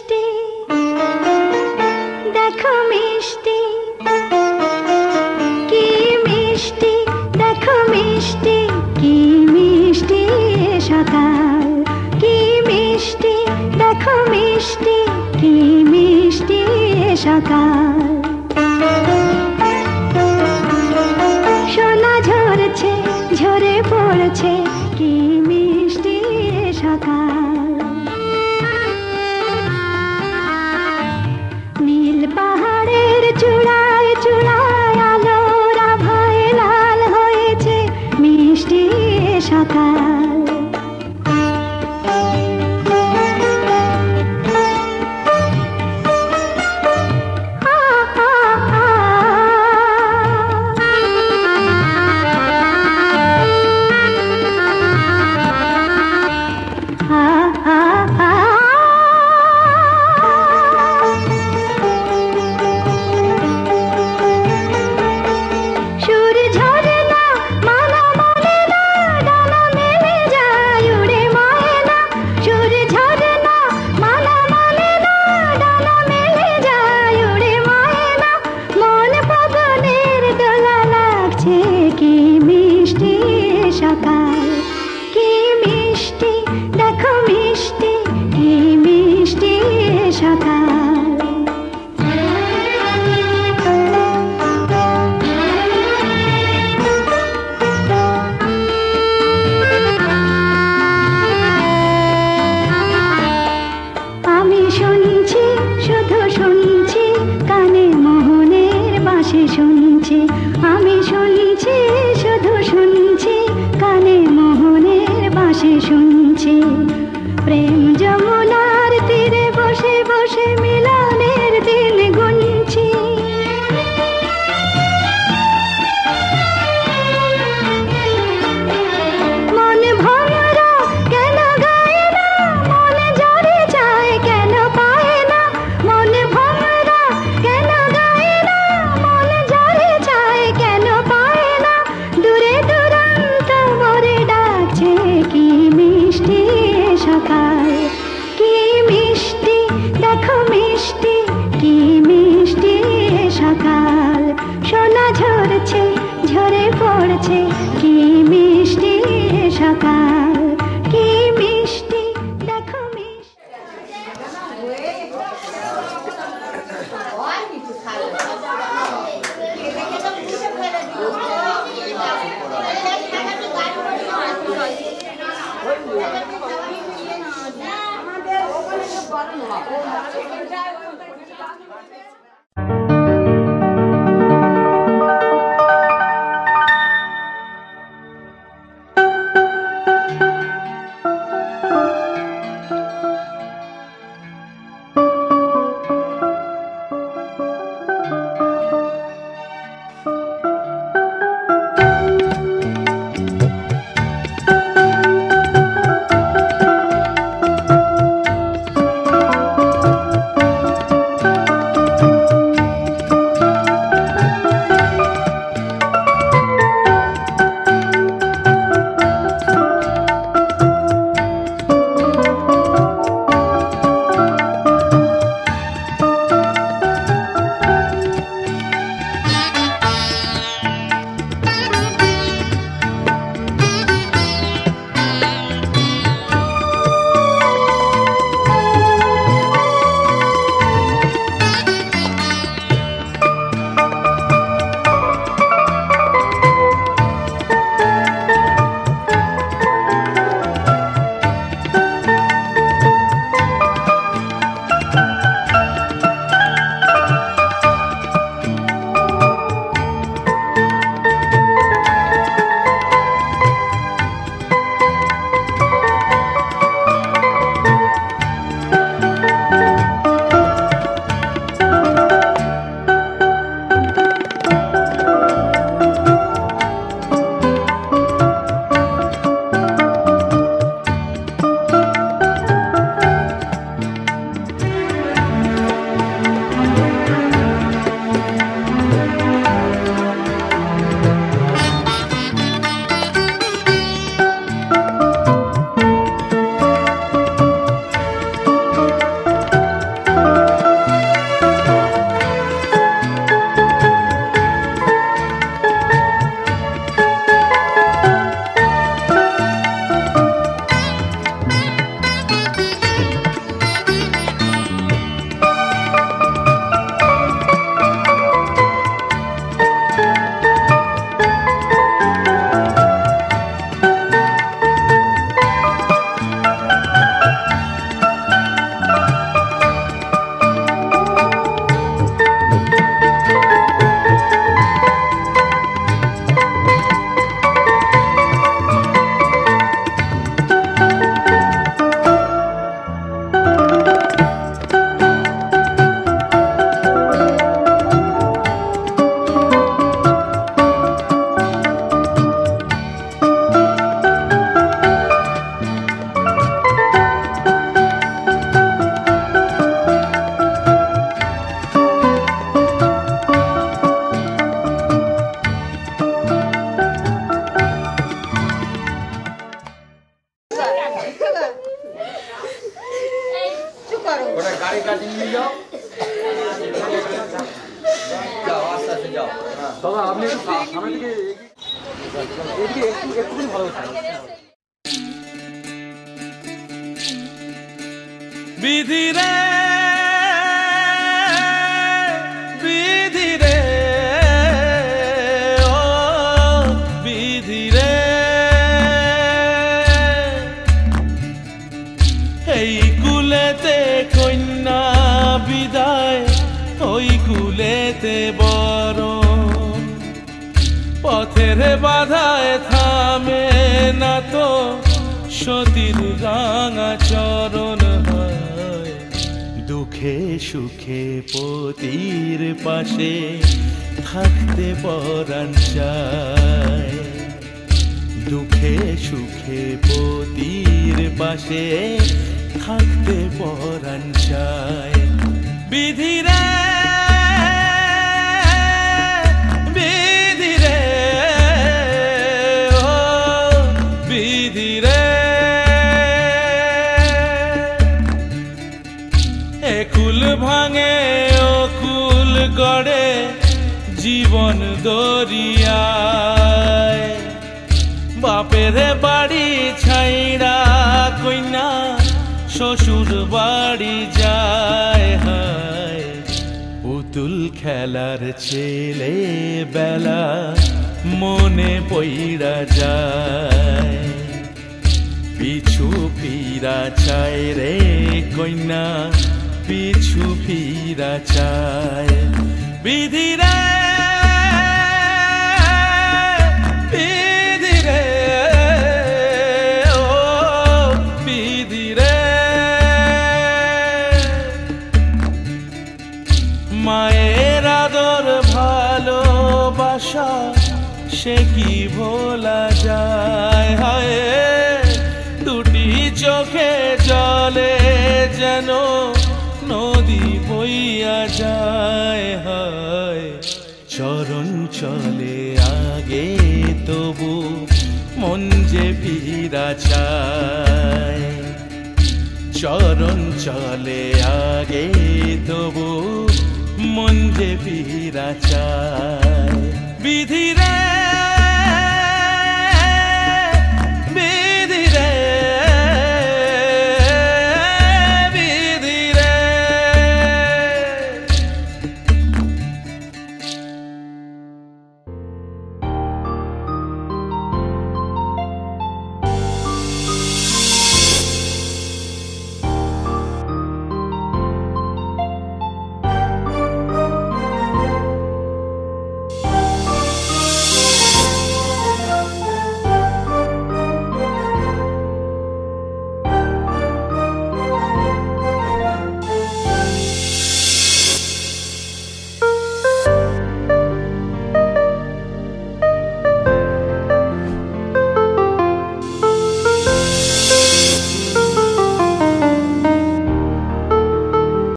মিষ্টি দেখো মিষ্টি কি মিষ্টি দেখো মিষ্টি কি মিষ্টি সকাল কি মিষ্টি দেখো মিষ্টি কি মিষ্টি সকাল সোনা ঝরছে ঝরে পড়ছে কি মিষ্টি সকাল নীল পাহাড়ের চূড়ায় চূড়ায় আলোর আভায় লাল হয়েছে মিষ্টি সকাল আমি শুনছি শুধু শুনছি কানে মোহনের বাঁশি শুনছি প্রেম যমুনার তীরে বসে বসে মিলনের দিন গুনছি মন ভরা কেন গায় না মন ঝরে যায় কেন পায় না মন ভরা কেন গায় না মন ঝরে যায় কেন পায় না দূরে দূরান্ত মোরে ডাকছে কি মিষ্টি সকাল কি মিষ্টি দেখো মিষ্টি কি মিষ্টি সকাল সোনা ঝরছে ঝরে পড়ছে কি মিষ্টি সকাল কি মিষ্টি দেখো মিষ্টি করো। ওটা গাড়ি কাছে নিয়ে যাও, যাও আস্তে আস্তে যাও। দাদা আপনি একটু সামনে থেকে এদিকে একটুখানি ভালো হচ্ছে। বিধি রে বিধি রে ও বিধি রে, এই কুলেতে কন্যা বিদায়, ওই কুলেতে বড়, পথের বাধায় থামে না তো সতীর রাঙা চরণ হয়, দুঃখে সুখে পতির পাশে থাকতে পরাণ চায়, দুঃখে সুখে পতির পাশে থাকতে পরাণ চায়। বিধি রে বিধি রে ও বিধি রে, একুল ভাঙে অকুল গড়ে জীবন দরিয়ায়, বাপের বাড়ি ছাইড়া কইনা শ্বশুর বাড়ি যায়, হায় পুতুল খেলার ছেলে বেলা মনে পইড়া যায়, পিছু ফিরা চায় রে কইনা পিছু ফিরা চায়। বিধি রে বিধি রে ও বিধি রে, মায়ের আদর ভালোবাসা সে কি ভোলা যায়, হায় দুটি চোখে জলে যেন নদী বইয়া যায়, হায় চরণ চলে আগে তবু মন যে ফিরা চায়, চরণ চলে আগে তবু মন যে ফিরা চায়। বিধি রে